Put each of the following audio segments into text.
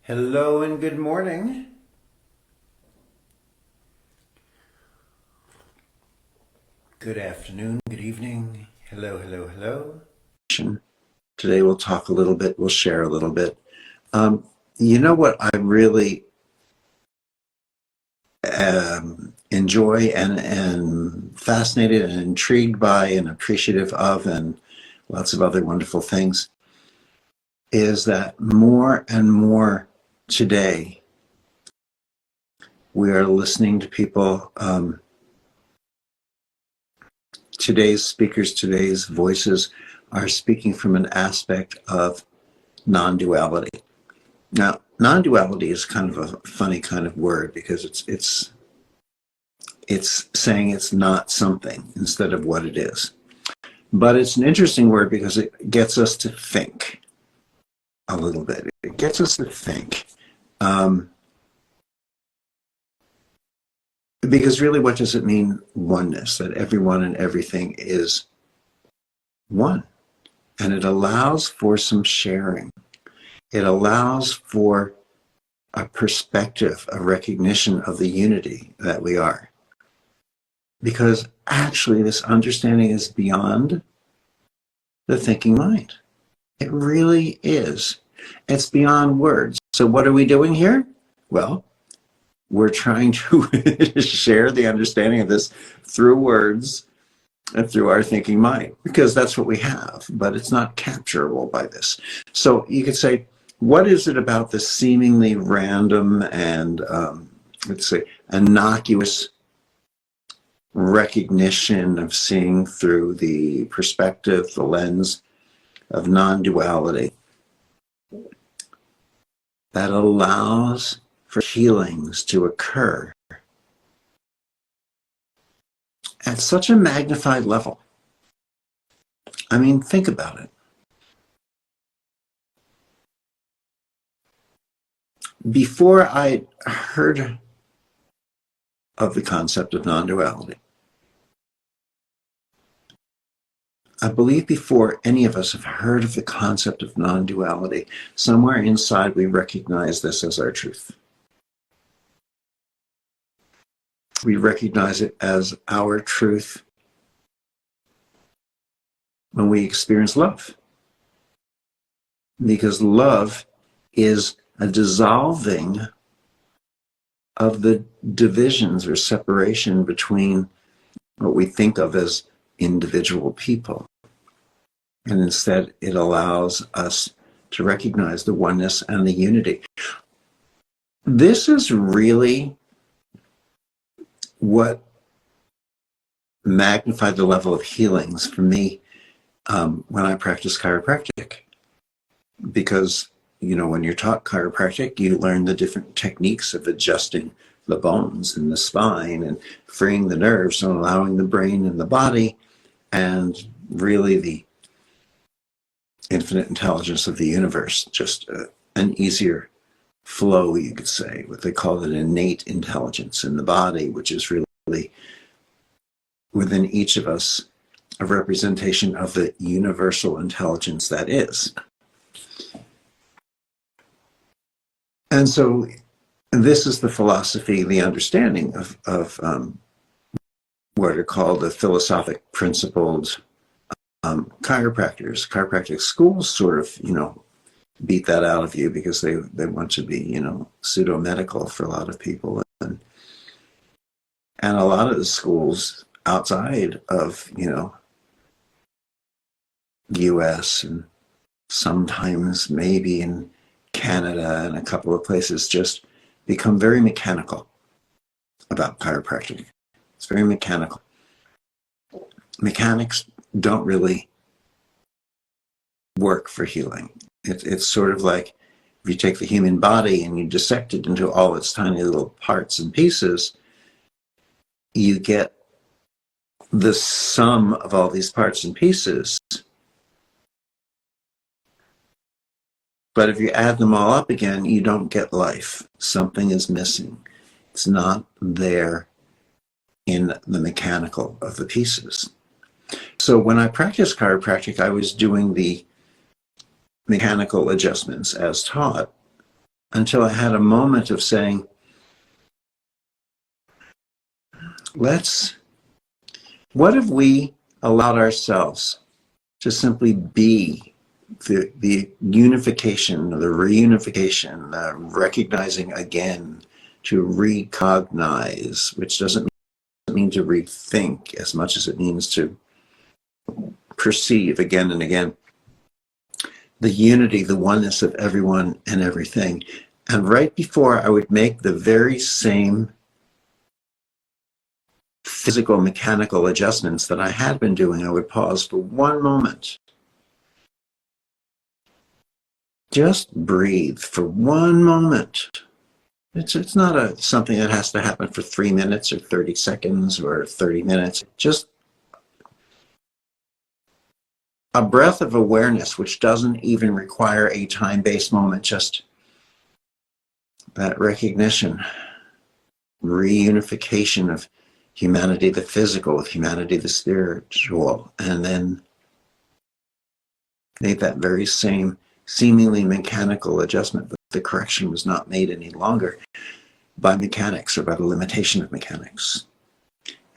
Hello and good morning. Good afternoon, good evening. Hello, hello, hello. Today we'll talk a little bit, we'll share a little bit. You know what I really enjoy and fascinated and intrigued by and appreciative of, and lots of other wonderful things, is that more and more today we are listening to people, today's speakers, today's voices are speaking from an aspect of non-duality. Now, non-duality is kind of a funny kind of word because it's saying it's not something instead of what it is. But it's an interesting word because it gets us to think a little bit. It gets us to think. Because really, what does it mean, oneness? That everyone and everything is one. And it allows for some sharing. It allows for a perspective, a recognition of the unity that we are. Because actually, this understanding is beyond the thinking mind. It really is. It's beyond words. So what are we doing here? Well, we're trying to share the understanding of this through words and through our thinking mind, because that's what we have, but it's not capturable by this. So you could say, what is it about this seemingly random and, let's say, innocuous recognition of seeing through the perspective, the lens of non-duality that allows for healings to occur at such a magnified level? I mean, think about it. Before I heard of the concept of non-duality, I believe before any of us have heard of the concept of non-duality, somewhere inside we recognize this as our truth. We recognize it as our truth when we experience love. Because love is a dissolving of the divisions or separation between what we think of as individual people. And instead, it allows us to recognize the oneness and the unity. This is really what magnified the level of healings for me when I practice chiropractic. Because, you know, when you're taught chiropractic, you learn the different techniques of adjusting the bones and the spine and freeing the nerves and allowing the brain and the body and really the infinite intelligence of the universe, just an easier flow, you could say. What they call it, innate intelligence in the body, which is really within each of us a representation of the universal intelligence that is. And so this is the philosophy, the understanding of what are called the philosophic principled chiropractors. Chiropractic schools sort of, you know, beat that out of you because they want to be, you know, pseudo-medical for a lot of people. And a lot of the schools outside of, you know, US and sometimes maybe in Canada and a couple of places just become very mechanical about chiropractic. It's very mechanical. Mechanics don't really work for healing. It's sort of like if you take the human body and you dissect it into all its tiny little parts and pieces, you get the sum of all these parts and pieces. But if you add them all up again, you don't get life. Something is missing. It's not there in the mechanical of the pieces. So when I practiced chiropractic, I was doing the mechanical adjustments as taught, until I had a moment of saying, what if we allowed ourselves to simply be the unification, the reunification, the recognizing again, to recognize, which doesn't mean to rethink as much as it means to perceive again and again the unity, the oneness of everyone and everything. And right before I would make the very same physical, mechanical adjustments that I had been doing, I would pause for one moment. Just breathe for one moment. It's not something that has to happen for 3 minutes or 30 seconds or 30 minutes. Just a breath of awareness, which doesn't even require a time-based moment, just that recognition, reunification of humanity, the physical, with humanity, the spiritual, and then made that very same seemingly mechanical adjustment, but the correction was not made any longer by mechanics or by the limitation of mechanics.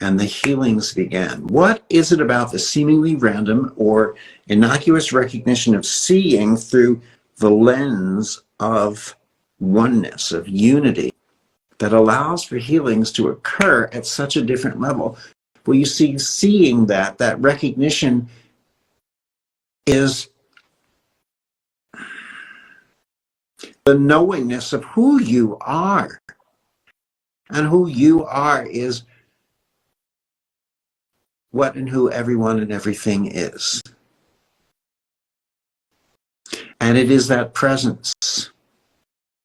And the healings began. What is it about the seemingly random or innocuous recognition of seeing through the lens of oneness, of unity, that allows for healings to occur at such a different level? Well, you see, seeing that recognition is the knowingness of who you are. And who you are is what and who everyone and everything is. And it is that presence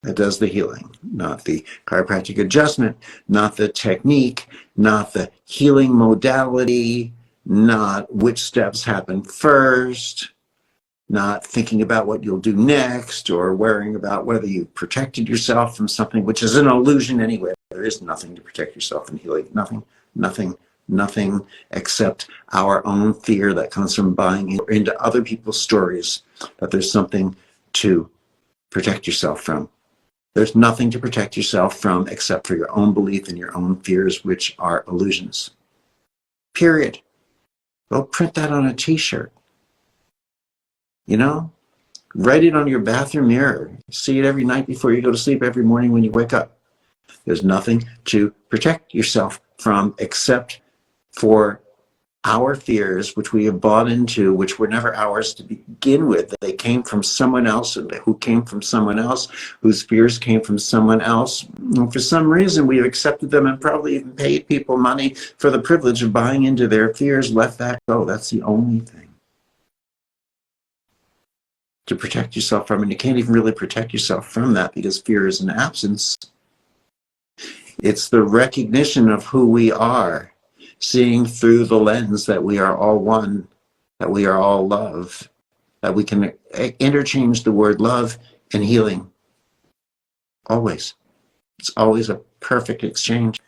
that does the healing, not the chiropractic adjustment, not the technique, not the healing modality, not which steps happen first, not thinking about what you'll do next, or worrying about whether you protected yourself from something, which is an illusion anyway. There is nothing to protect yourself from healing. Nothing except our own fear that comes from buying into other people's stories that there's something to protect yourself from. There's nothing to protect yourself from except for your own belief and your own fears, which are illusions. Period. Go print that on a t-shirt. You know, write it on your bathroom mirror. See it every night before you go to sleep, every morning when you wake up. There's nothing to protect yourself from except for our fears, which we have bought into, which were never ours to begin with. They came from someone else, who came from someone else, whose fears came from someone else. And for some reason, we have accepted them and probably even paid people money for the privilege of buying into their fears, let that go. That's the only thing to protect yourself from. And you can't even really protect yourself from that because fear is an absence. It's the recognition of who we are, seeing through the lens that we are all one, that we are all love, that we can interchange the word love and healing. Always. It's always a perfect exchange.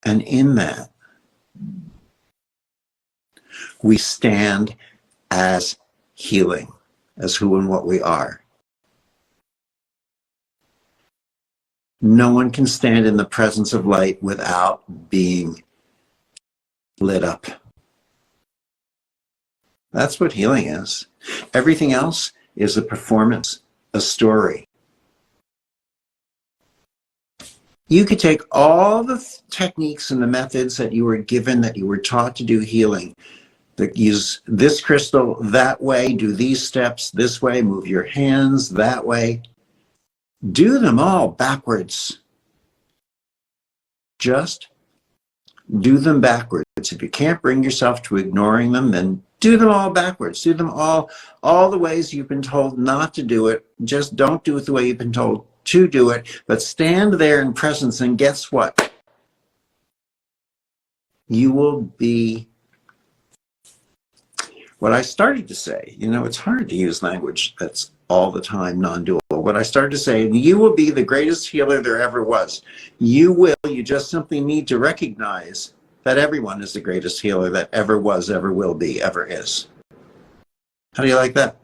And in that, we stand as healing, as who and what we are. No one can stand in the presence of light without being lit up. That's what healing is. Everything else is a performance, a story. You could take all the techniques and the methods that you were given, that you were taught to do healing, that use this crystal that way, do these steps this way, move your hands that way. Do them all backwards. Just do them backwards. If you can't bring yourself to ignoring them, then do them all backwards. Do them all the ways you've been told not to do it. Just don't do it the way you've been told to do it, but stand there in presence, and guess what? You will be what I started to say. You know, it's hard to use language that's all the time non-dual. What I started to say, you will be the greatest healer there ever was. You just simply need to recognize that everyone is the greatest healer that ever was, ever will be, ever is. How do you like that?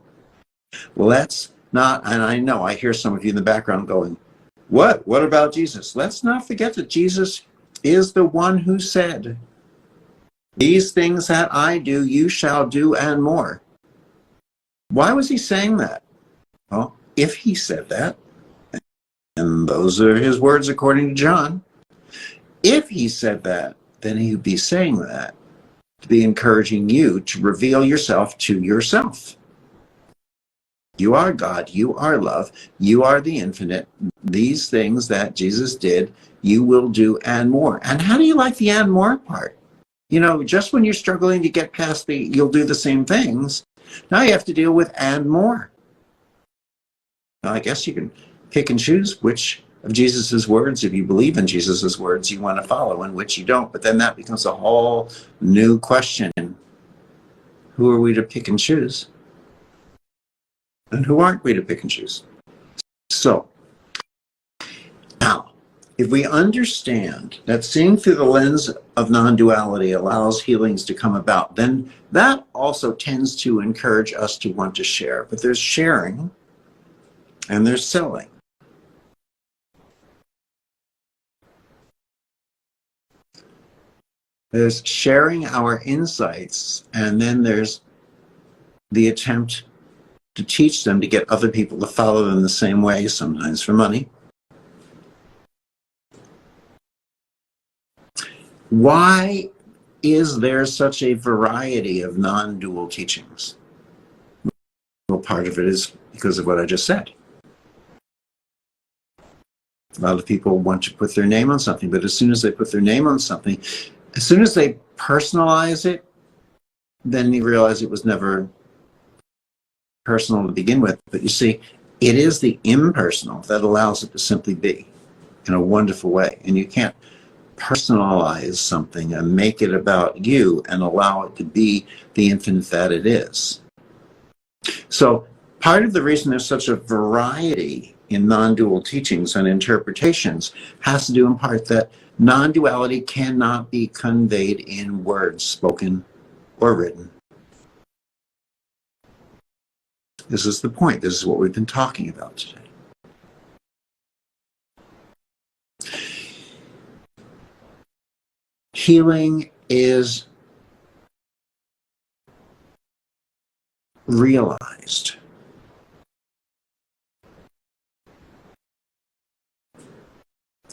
Let's Not, and I know I hear some of you in the background going, what? What about Jesus? Let's not forget that Jesus is the one who said, these things that I do, you shall do and more. Why was he saying that? Well, if he said that, and those are his words according to John, if he said that, then he would be saying that to be encouraging you to reveal yourself to yourself. You are God, you are love, you are the infinite. These things that Jesus did, you will do and more. And how do you like the and more part? You know, just when you're struggling to get past the you'll do the same things, now you have to deal with and more. Now, I guess you can pick and choose which of Jesus's words, if you believe in Jesus's words, you want to follow and which you don't. But then that becomes a whole new question. Who are we to pick and choose? And who aren't we to pick and choose? So, now, if we understand that seeing through the lens of non-duality allows healings to come about, then that also tends to encourage us to want to share. But there's sharing and there's selling. There's sharing our insights, and then there's the attempt to teach them to get other people to follow them the same way, sometimes for money. Why is there such a variety of non-dual teachings? Well, part of it is because of what I just said. A lot of people want to put their name on something, but as soon as they put their name on something, as soon as they personalize it, then you realize it was never personal to begin with. But you see, it is the impersonal that allows it to simply be in a wonderful way. And you can't personalize something and make it about you and allow it to be the infinite that it is. So part of the reason there's such a variety in non-dual teachings and interpretations has to do in part that non-duality cannot be conveyed in words, spoken or written. This is the point. This is what we've been talking about today. Healing is realized.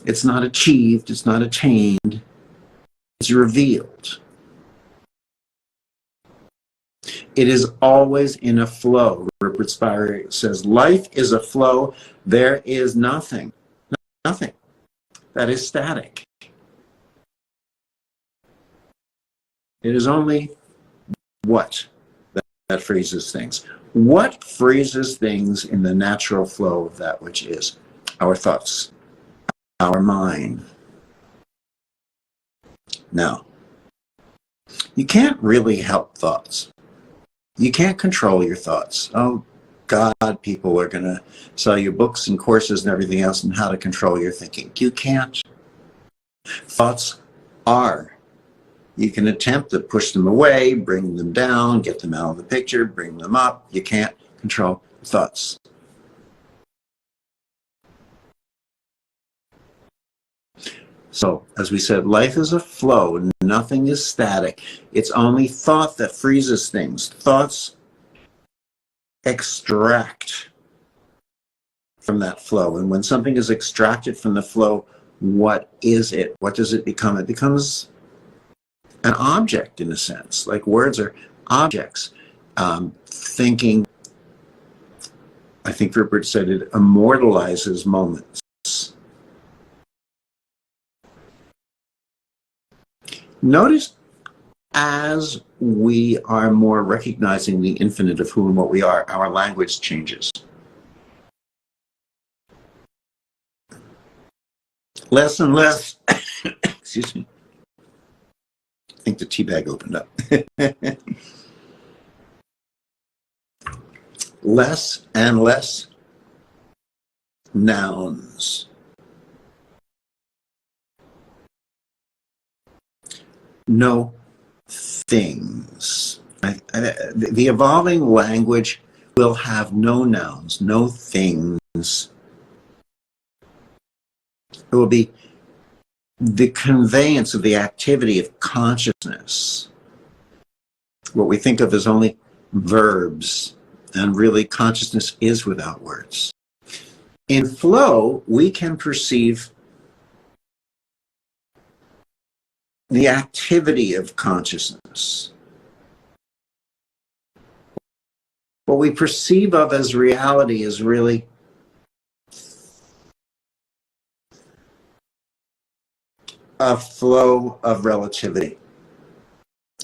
It's not achieved, it's not attained, it's revealed. It is always in a flow. Rupert Spira says, life is a flow. There is nothing that is static. It is only what that freezes things. What freezes things in the natural flow of that which is? Our thoughts, our mind. Now, you can't really help thoughts. You can't control your thoughts. Oh, God, people are going to sell you books and courses and everything else on how to control your thinking. You can't. Thoughts are. You can attempt to push them away, bring them down, get them out of the picture, bring them up. You can't control thoughts. So, as we said, life is a flow. Nothing is static. It's only thought that freezes things. Thoughts extract from that flow. And when something is extracted from the flow, what is it? What does it become? It becomes an object, in a sense. Like words are objects. Thinking, I think Rupert said, it immortalizes moments. Notice as we are more recognizing the infinite of who and what we are, our language changes. Less and less, excuse me. I think the tea bag opened up. Less and less nouns. No things. The evolving language will have no nouns, no things. It will be the conveyance of the activity of consciousness, what we think of as only verbs, and really consciousness is without words. In flow, we can perceive the activity of consciousness. What we perceive of as reality is really a flow of relativity,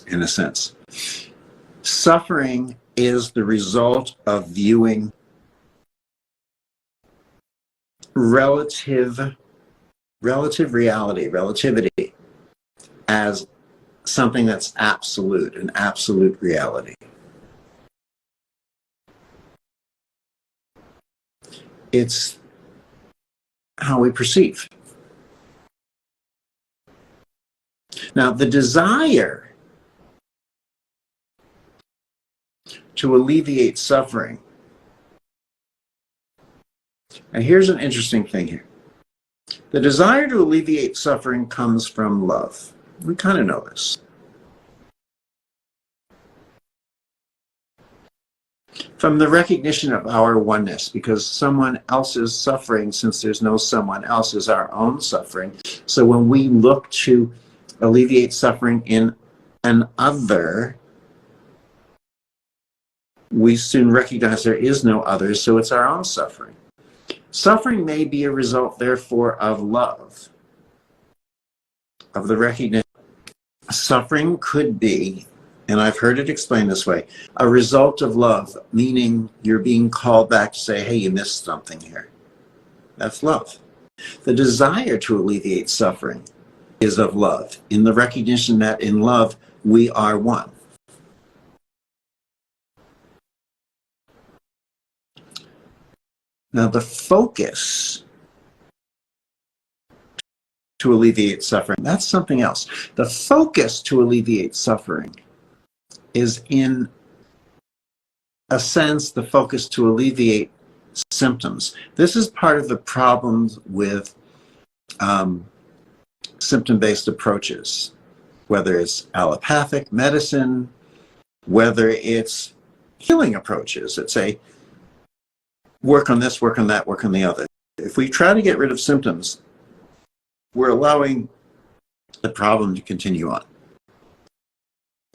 in a sense. Suffering is the result of viewing relative reality, relativity, as something that's absolute, an absolute reality. It's how we perceive. Now, the desire to alleviate suffering. And here's an interesting thing here. The desire to alleviate suffering comes from love. We kind of know this. From the recognition of our oneness, because someone else's suffering, since there's no someone else, is our own suffering. So when we look to alleviate suffering in an other, we soon recognize there is no other, so it's our own suffering. Suffering may be a result, therefore, of love, of the recognition. Suffering could be, and I've heard it explained this way, a result of love, meaning you're being called back to say, hey, you missed something here. That's love. The desire to alleviate suffering is of love, in the recognition that in love, we are one. Now, the focus to alleviate suffering, that's something else. The focus to alleviate suffering is, in a sense, the focus to alleviate symptoms. This is part of the problems with symptom-based approaches, whether it's allopathic medicine, whether it's healing approaches that say, work on this, work on that, work on the other. If we try to get rid of symptoms, we're allowing the problem to continue on.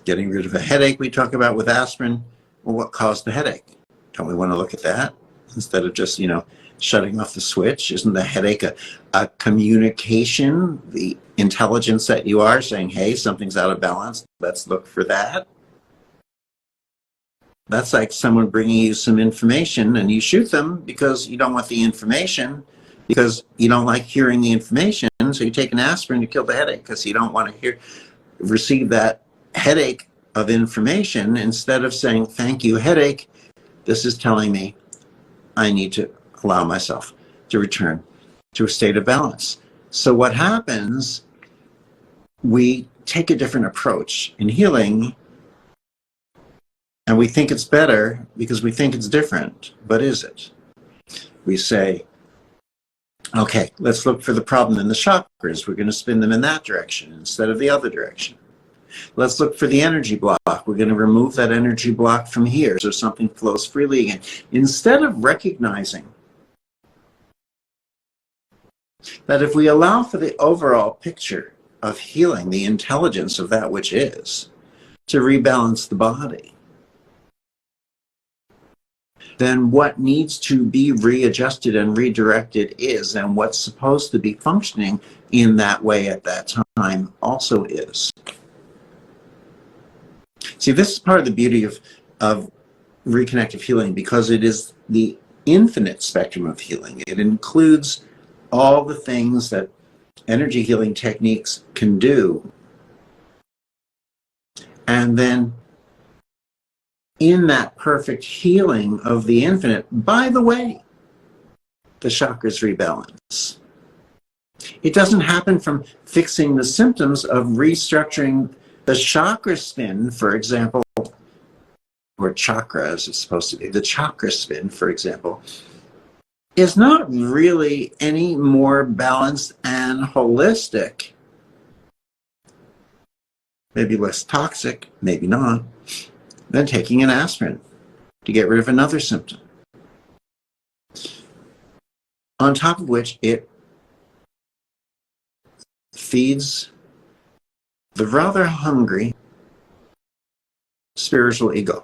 Getting rid of a headache we talk about with aspirin, well, what caused the headache? Don't we want to look at that instead of just, shutting off the switch? Isn't the headache a communication, the intelligence that you are saying, hey, something's out of balance, let's look for that? That's like someone bringing you some information and you shoot them because you don't want the information, because you don't like hearing the information. So you take an aspirin to kill the headache because you don't want to receive that headache of information, instead of saying, thank you, headache. This is telling me I need to allow myself to return to a state of balance. So what happens, we take a different approach in healing. And we think it's better because we think it's different. But is it? We say, okay, let's look for the problem in the chakras. We're going to spin them in that direction instead of the other direction. Let's look for the energy block. We're going to remove that energy block from here so something flows freely again. Instead of recognizing that if we allow for the overall picture of healing, the intelligence of that which is, to rebalance the body, then what needs to be readjusted and redirected is, and what's supposed to be functioning in that way at that time also is. See, this is part of the beauty of reconnective healing, because it is the infinite spectrum of healing. It includes all the things that energy healing techniques can do. And then in that perfect healing of the infinite, by the way, the chakras rebalance. It doesn't happen from fixing the symptoms of restructuring the chakra spin, for example, or chakra as it's supposed to be, the chakra spin, for example, is not really any more balanced and holistic, maybe less toxic, maybe not, than taking an aspirin to get rid of another symptom. On top of which, it feeds the rather hungry spiritual ego.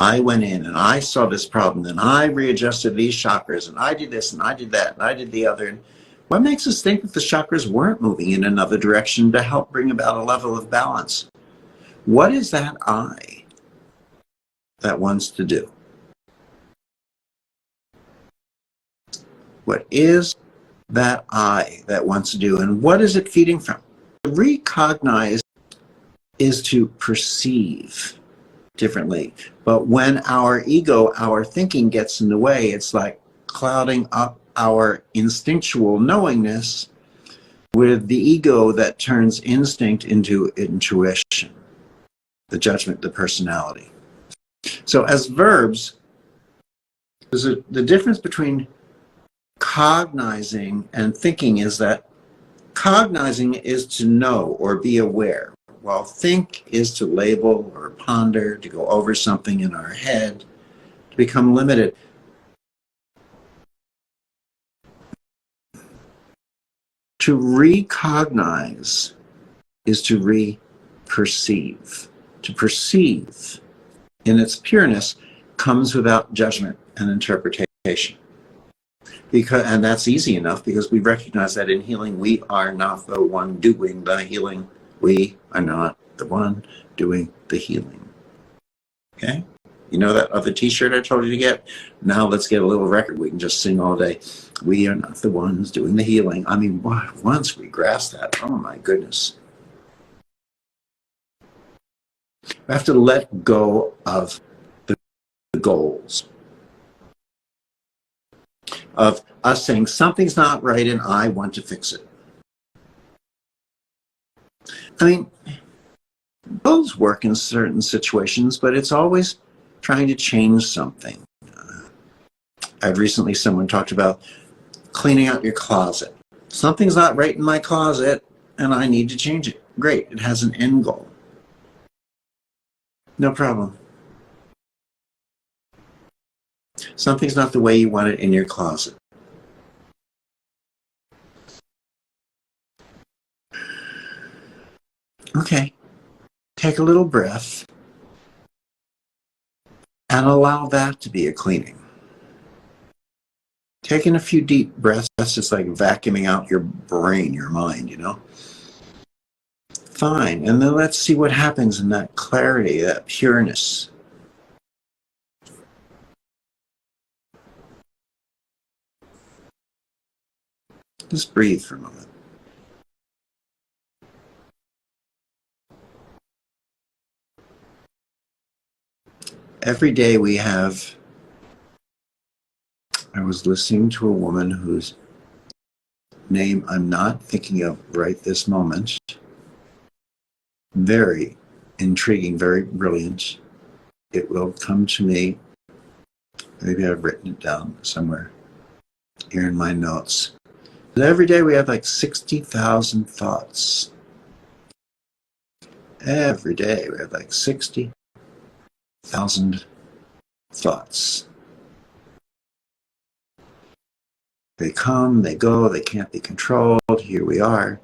I went in and I saw this problem and I readjusted these chakras and I did this and I did that and I did the other. And what makes us think that the chakras weren't moving in another direction to help bring about a level of balance? What is that I that wants to do? What is that I that wants to do? And what is it feeding from? Recognize is to perceive differently. But when our ego, our thinking gets in the way, it's like clouding up our instinctual knowingness with the ego that turns instinct into intuition, the judgment, the personality. So as verbs, the difference between cognizing and thinking is that cognizing is to know or be aware, while think is to label or ponder, to go over something in our head, to become limited. To recognize is to re-perceive. To perceive in its pureness comes without judgment and interpretation. And that's easy enough because we recognize that in healing, we are not the one doing the healing. We are not the one doing the healing. Okay? You know that other t-shirt I told you to get? Now let's get a little record. We can just sing all day. We are not the ones doing the healing. I mean, once we grasp that, oh my goodness. We have to let go of the goals. Of us saying something's not right and I want to fix it. I mean, goals work in certain situations, but it's always trying to change something. I've recently, someone talked about cleaning out your closet. Something's not right in my closet and I need to change it. Great, it has an end goal. No problem. Something's not the way you want it in your closet. Okay, take a little breath and allow that to be a cleaning. Taking a few deep breaths, that's just like vacuuming out your brain, your mind, you know? Fine, and then let's see what happens in that clarity, that pureness. Just breathe for a moment. Every day we have, I was listening to a woman whose name I'm not thinking of right this moment. Very intriguing, very brilliant. It will come to me. Maybe I've written it down somewhere here in my notes. But every day we have like 60,000 thoughts. Every day we have like 60,000 thoughts. They come, they go, they can't be controlled. Here we are.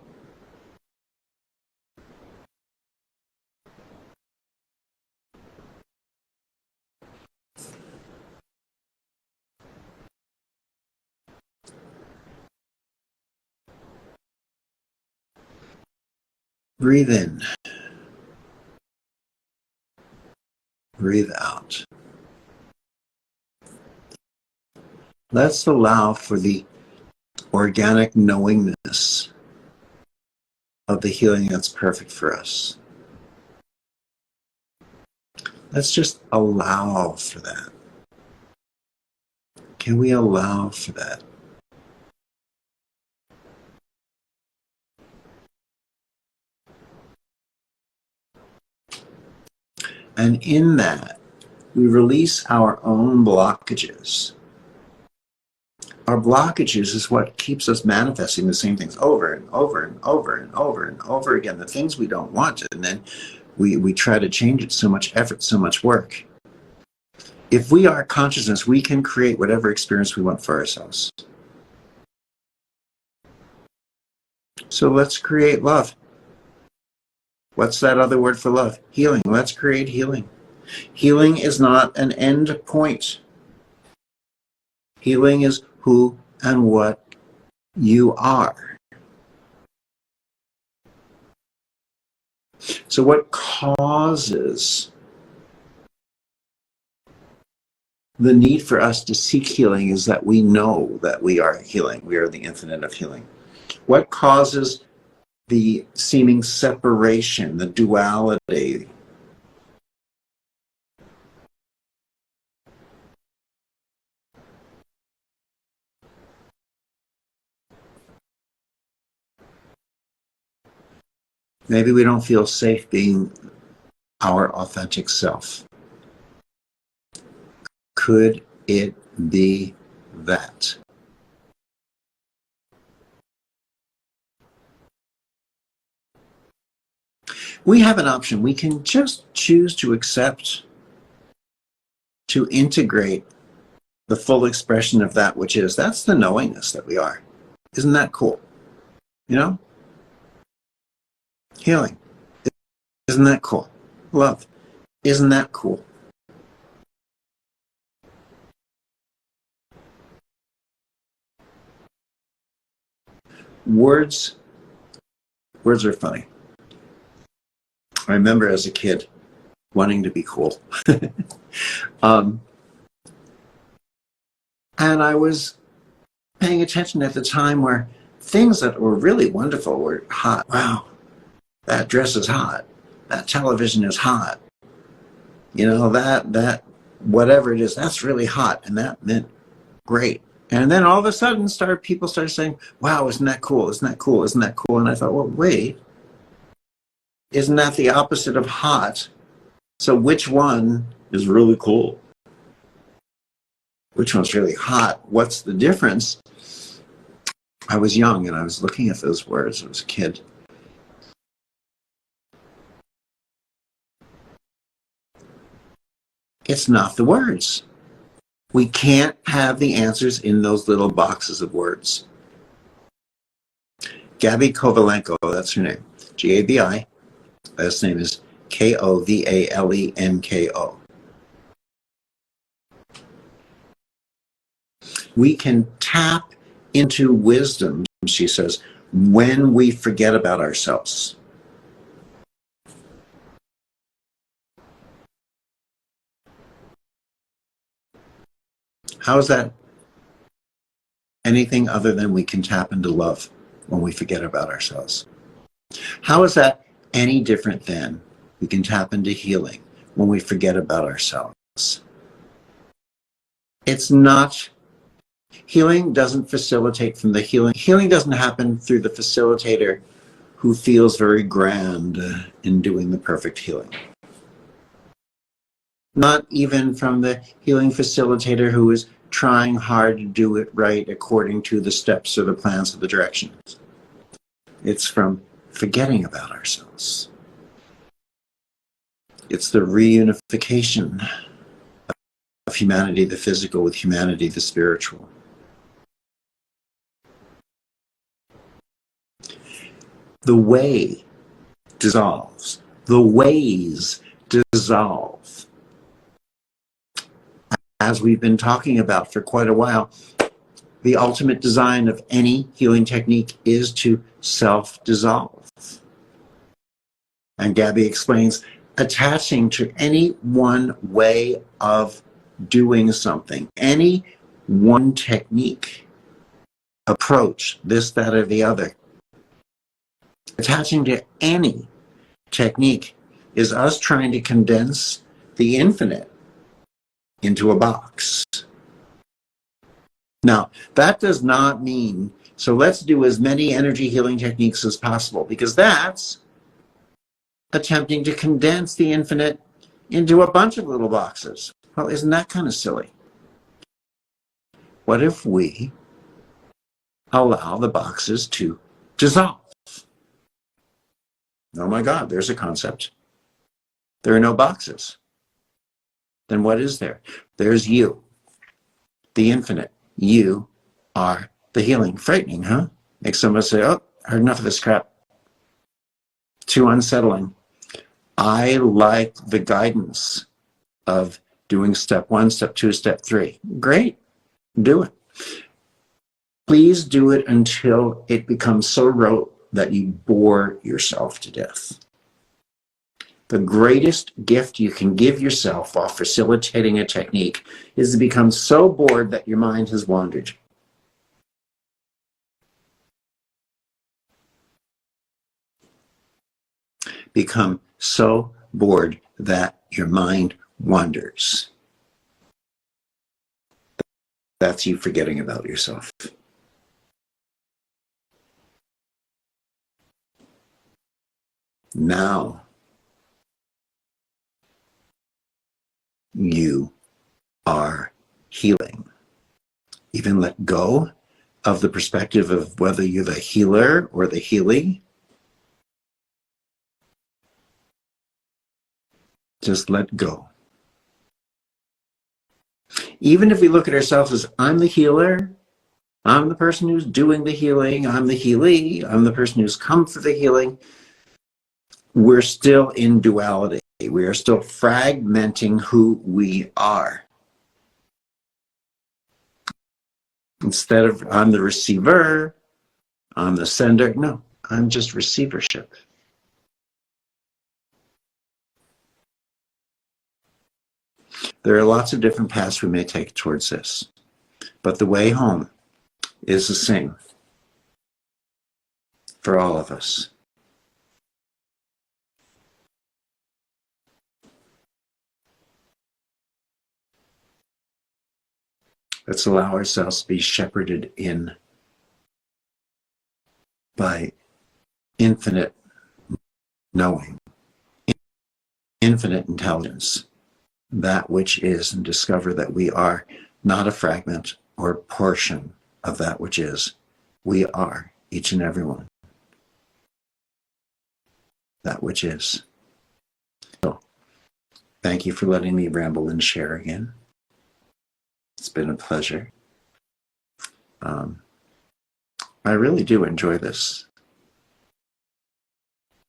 Breathe in. Breathe out. Let's allow for the organic knowingness of the healing that's perfect for us. Let's just allow for that. Can we allow for that? And in that, we release our own blockages. Our blockages is what keeps us manifesting the same things over and over and over and over and over again, the things we don't want. And then we try to change it, so much effort, so much work. If we are consciousness, we can create whatever experience we want for ourselves. So let's create love. What's that other word for love? Healing. Let's create healing. Healing is not an end point. Healing is who and what you are. So what causes the need for us to seek healing is that we know that we are healing. We are the infinite of healing. What causes the seeming separation, the duality? Maybe we don't feel safe being our authentic self. Could it be that? We have an option. We can just choose to accept, to integrate the full expression of that which is. That's the knowingness that we are. Isn't that cool? You know? Healing. Isn't that cool? Love. Isn't that cool? Words are funny. I remember as a kid wanting to be cool. And I was paying attention at the time where things that were really wonderful were hot. Wow, that dress is hot. That television is hot. You know, that whatever it is, that's really hot. And that meant great. And then all of a sudden people started saying, wow, isn't that cool? Isn't that cool? Isn't that cool? And I thought, well, wait, isn't that the opposite of hot? So which one is really cool? Which one's really hot? What's the difference? I was young and I was looking at those words. I was a kid. It's not the words. We can't have the answers in those little boxes of words. Gabi Kovalenko, that's her name. Gabi. Last name is Kovalenko. We can tap into wisdom, she says, when we forget about ourselves. How is that anything other than we can tap into love when we forget about ourselves? How is that any different than we can tap into healing when we forget about ourselves? It's not. Healing doesn't facilitate from the healing. Healing doesn't happen through the facilitator who feels very grand in doing the perfect healing. Not even from the healing facilitator who is trying hard to do it right according to the steps or the plans or the directions. It's from forgetting about ourselves. It's the reunification of humanity, the physical, with humanity, the spiritual. The way dissolves. The ways dissolve. As we've been talking about for quite a while, the ultimate design of any healing technique is to self-dissolve. And Gabi explains, attaching to any one way of doing something, any one technique, approach, this, that, or the other, attaching to any technique is us trying to condense the infinite into a box. Now, that does not mean, so let's do as many energy healing techniques as possible, because that's attempting to condense the infinite into a bunch of little boxes. Well, isn't that kind of silly? What if we allow the boxes to dissolve? Oh my God, there's a concept. There are no boxes. Then what is there? There's you, the infinite. You are the healing. Frightening, huh? Makes someone say, oh, I heard enough of this crap. Too unsettling. I like the guidance of doing step 1, step 2, step 3. Great, do it. Please do it until it becomes so rote that you bore yourself to death. The greatest gift you can give yourself while facilitating a technique is to become so bored that your mind has wandered. Become so bored that your mind wanders. That's you forgetting about yourself. Now you are healing. Even let go of the perspective of whether you're the healer or the healing. Just let go. Even if we look at ourselves as I'm the healer, I'm the person who's doing the healing, I'm the healee, I'm the person who's come for the healing, we're still in duality. We are still fragmenting who we are. Instead of I'm the receiver, I'm the sender. No, I'm just receivership. There are lots of different paths we may take towards this, but the way home is the same for all of us. Let's allow ourselves to be shepherded in by infinite knowing, infinite intelligence, that which is, and discover that we are not a fragment or a portion of that which is. We are, each and every one, that which is. So, thank you for letting me ramble and share again. It's been a pleasure. I really do enjoy this.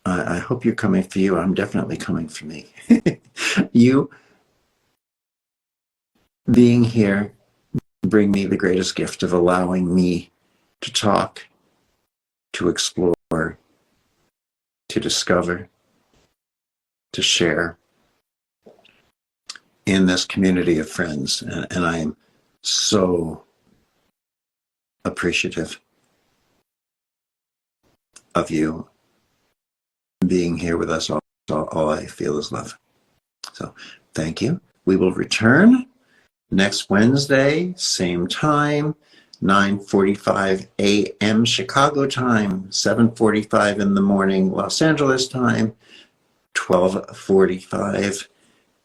I hope you're coming for you. I'm definitely coming for me. You being here bring me the greatest gift of allowing me to talk, to explore, to discover, to share in this community of friends. And I am so appreciative of you being here with us. All I feel is love. So thank you. We will return next Wednesday, same time, 9:45 a.m. Chicago time, 7:45 in the morning Los Angeles time, 12:45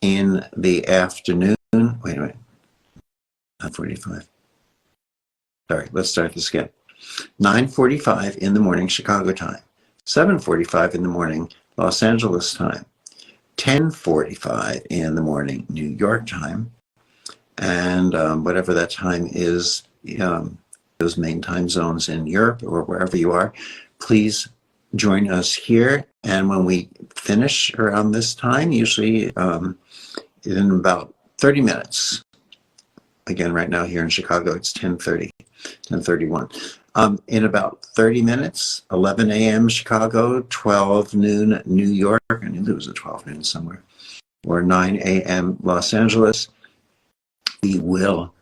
in the afternoon. Wait a minute. 9:45. Sorry, let's start this again. 9:45 in the morning Chicago time, 7:45 in the morning Los Angeles time, 10:45 in the morning New York time, and whatever that time is, those main time zones in Europe or wherever you are, please join us here. And when we finish around this time, usually in about 30 minutes, again, right now here in Chicago, it's 10:31. In about 30 minutes, 11 a.m. Chicago, 12 noon New York, I knew there was a 12 noon somewhere, or 9 a.m. Los Angeles, we will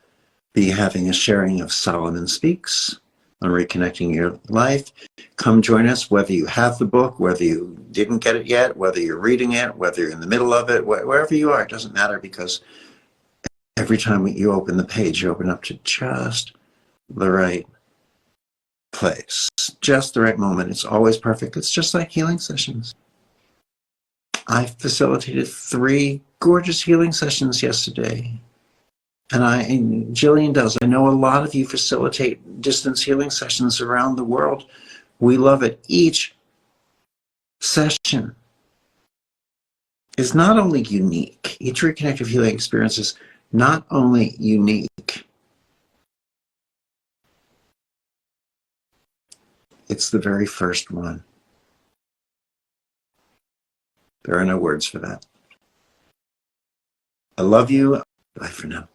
be having a sharing of Solomon Speaks on Reconnecting Your Life. Come join us, whether you have the book, whether you didn't get it yet, whether you're reading it, whether you're in the middle of it, wherever you are, it doesn't matter, because every time you open the page, you open up to just the right place, just the right moment. It's always perfect. It's just like healing sessions. I facilitated 3 gorgeous healing sessions yesterday. And Jillian does. I know a lot of you facilitate distance healing sessions around the world. We love it. Each session is not only unique, each reconnective healing experience is not only unique, it's the very first one. There are no words for that. I love you. Bye for now.